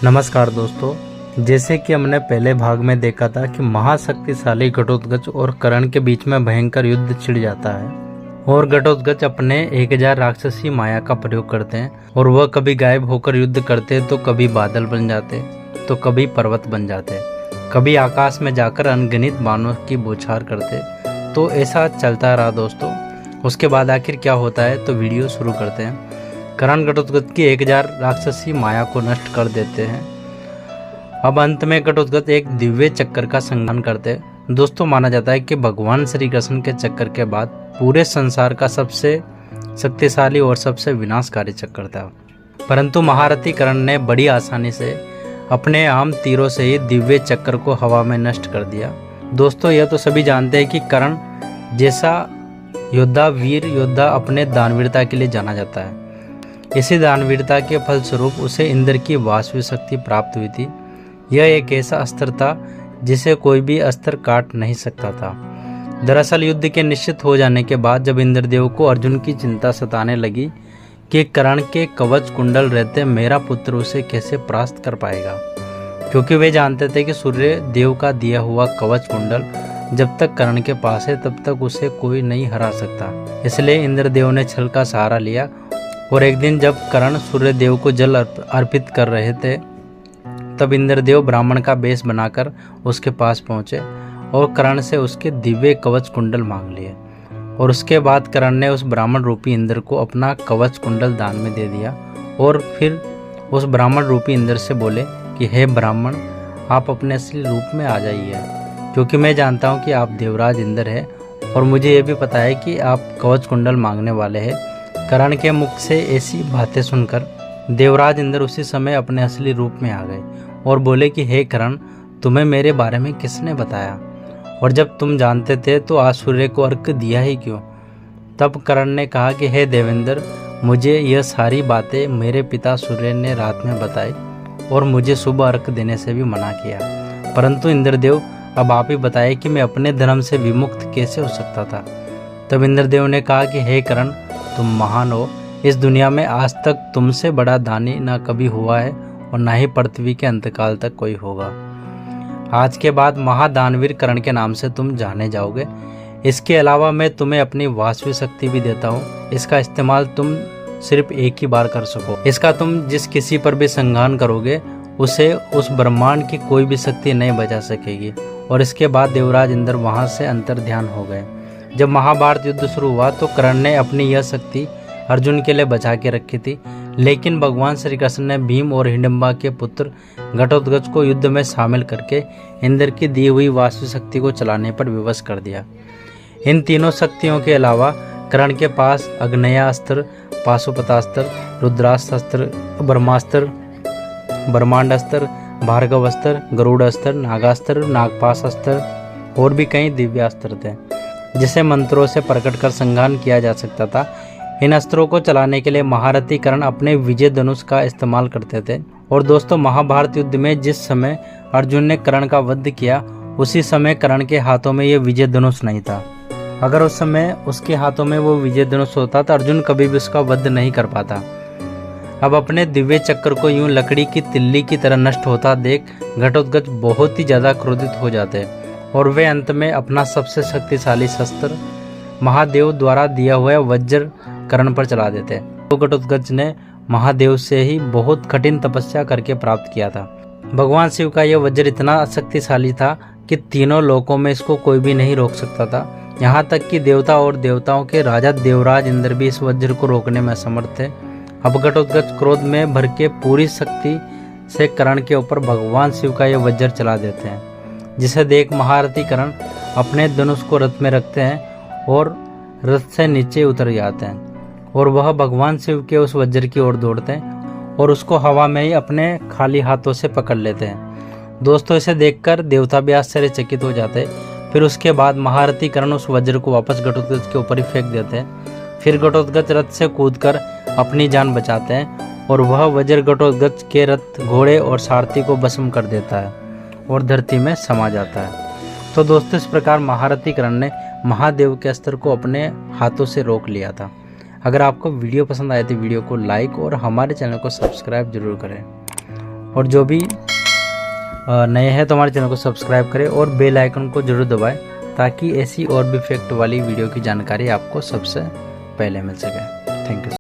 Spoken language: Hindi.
नमस्कार दोस्तों, जैसे कि हमने पहले भाग में देखा था कि महाशक्तिशाली घटोत्कच और कर्ण के बीच में भयंकर युद्ध छिड़ जाता है और घटोत्कच अपने 1000 राक्षसी माया का प्रयोग करते हैं और वह कभी गायब होकर युद्ध करते तो कभी बादल बन जाते तो कभी पर्वत बन जाते, कभी आकाश में जाकर अनगिनत बाणों की बौछार करते। तो ऐसा चलता रहा दोस्तों। उसके बाद आखिर क्या होता है, तो वीडियो शुरू करते हैं। कर्ण घटोत्कच की 1000 राक्षसी माया को नष्ट कर देते हैं। अब अंत में घटोत्कच एक दिव्य चक्कर का संहार करते हैं। दोस्तों, माना जाता है कि भगवान श्री कृष्ण के चक्कर के बाद पूरे संसार का सबसे शक्तिशाली और सबसे विनाशकारी चक्कर था। परंतु महारथी कर्ण ने बड़ी आसानी से अपने आम तीरों से ही दिव्य चक्कर को हवा में नष्ट कर दिया। दोस्तों, यह तो सभी जानते हैं कि कर्ण जैसा योद्धा, वीर योद्धा अपने दानवीरता के लिए जाना जाता है। इसी दानवीरता के फलस्वरूप उसे इंद्र की वास्तविक शक्ति प्राप्त हुई थी। यह एक ऐसा अस्त्र था जिसे कोई भी अस्त्र काट नहीं सकता था। दरअसल युद्ध के निश्चित हो जाने के बाद जब इंद्रदेव को अर्जुन की चिंता सताने लगी कि कर्ण के कवच कुंडल रहते मेरा पुत्र उसे कैसे परास्त कर पाएगा, क्योंकि वे जानते थे कि सूर्य देव का दिया हुआ कवच कुंडल जब तक कर्ण के पास है तब तक उसे कोई नहीं हरा सकता। इसलिए इंद्रदेव ने छल का सहारा लिया और एक दिन जब कर्ण सूर्य देव को जल अर्पित कर रहे थे तब इंद्रदेव ब्राह्मण का वेश बनाकर उसके पास पहुंचे और कर्ण से उसके दिव्य कवच कुंडल मांग लिए। और उसके बाद कर्ण ने उस ब्राह्मण रूपी इंद्र को अपना कवच कुंडल दान में दे दिया और फिर उस ब्राह्मण रूपी इंद्र से बोले कि हे ब्राह्मण, आप अपने असली रूप में आ जाइए, क्योंकि मैं जानता हूँ कि आप देवराज इंद्र हैं और मुझे ये भी पता है कि आप कवच कुंडल मांगने वाले हैं। कर्ण के मुख से ऐसी बातें सुनकर देवराज इंद्र उसी समय अपने असली रूप में आ गए और बोले कि हे कर्ण, तुम्हें मेरे बारे में किसने बताया, और जब तुम जानते थे तो आज सूर्य को अर्घ दिया ही क्यों। तब कर्ण ने कहा कि हे देवेंद्र, मुझे यह सारी बातें मेरे पिता सूर्य ने रात में बताई और मुझे सुबह अर्घ देने से भी मना किया। परंतु इंद्रदेव, अब आप ही बताए कि मैं अपने धर्म से विमुक्त कैसे हो सकता था। तब इंद्रदेव ने कहा कि हे कर्ण, तुम महान हो। इस दुनिया में आज तक तुमसे बड़ा दानी ना कभी हुआ है और ना ही पृथ्वी के अंतकाल तक कोई होगा। आज के बाद महादानवीर कर्ण के नाम से तुम जाने जाओगे। इसके अलावा मैं तुम्हें अपनी वास्तविक शक्ति भी देता हूँ। इसका इस्तेमाल तुम सिर्फ एक ही बार कर सको। इसका तुम जिस किसी पर भी संहार करोगे उसे उस ब्रह्मांड की कोई भी शक्ति नहीं बचा सकेगी। और इसके बाद देवराज इंद्र वहां से अंतर्ध्यान हो गए। जब महाभारत युद्ध शुरू हुआ तो कर्ण ने अपनी यह शक्ति अर्जुन के लिए बचा के रखी थी, लेकिन भगवान श्री कृष्ण ने भीम और हिडिंबा के पुत्र घटोत्कच को युद्ध में शामिल करके इंद्र की दी हुई वास्तविक शक्ति को चलाने पर विवश कर दिया। इन तीनों शक्तियों के अलावा कर्ण के पास अग्नेयास्त्र, पाशुपतास्त्र, रुद्रास्त्र, ब्रह्मास्त्र, ब्रह्मांडास्त्र, भार्गवास्त्र, गरुड़ास्त्र, नागास्त्र, नागपाश अस्त्र और भी कई दिव्यास्त्र थे जिसे मंत्रों से प्रकट कर संहार किया जा सकता था। इन अस्त्रों को चलाने के लिए महारथी कर्ण अपने विजय धनुष का इस्तेमाल करते थे। और दोस्तों, महाभारत युद्ध में जिस समय अर्जुन ने कर्ण का वध किया उसी समय कर्ण के हाथों में यह विजय धनुष नहीं था। अगर उस समय उसके हाथों में वो विजय धनुष होता तो अर्जुन कभी भी उसका वध नहीं कर पाता। अब अपने दिव्य चक्कर को यूं लकड़ी की तिल्ली की तरह नष्ट होता देख घटोत्कच बहुत ही ज्यादा क्रोधित हो जाते और वे अंत में अपना सबसे शक्तिशाली शस्त्र महादेव द्वारा दिया हुआ वज्र कर्ण पर चला देते। तो घटोत्कच ने महादेव से ही बहुत कठिन तपस्या करके प्राप्त किया था। भगवान शिव का यह वज्र इतना शक्तिशाली था कि तीनों लोकों में इसको कोई भी नहीं रोक सकता था। यहाँ तक कि देवता और देवताओं के राजा देवराज इंद्र भी इस वज्र को रोकने में असमर्थ थे। अब घटोत्कच क्रोध में भर के पूरी शक्ति से कर्ण के ऊपर भगवान शिव का यह वज्र चला देते हैं, जिसे देख महारथी कर्ण अपने धनुष को रथ में रखते हैं और रथ से नीचे उतर जाते हैं और वह भगवान शिव के उस वज्र की ओर दौड़ते हैं और उसको हवा में ही अपने खाली हाथों से पकड़ लेते हैं। दोस्तों, इसे देखकर देवता भी आश्चर्यचकित हो जाते हैं। फिर उसके बाद महारथी कर्ण उस वज्र को वापस घटोत्कच के ऊपर ही फेंक देते हैं। फिर घटोत्कच रथ से कूदकर अपनी जान बचाते हैं और वह वज्र घटोत्कच के रथ, घोड़े और सारथी को भस्म कर देता है और धरती में समा जाता है। तो दोस्तों, इस प्रकार महारथी कर्ण ने महादेव के अस्त्र को अपने हाथों से रोक लिया था। अगर आपको वीडियो पसंद आए तो वीडियो को लाइक और हमारे चैनल को सब्सक्राइब जरूर करें। और जो भी नए हैं तो हमारे चैनल को सब्सक्राइब करें और बेल आइकन को जरूर दबाएं, ताकि ऐसी और भी फैक्ट वाली वीडियो की जानकारी आपको सबसे पहले मिल सके। Thank you.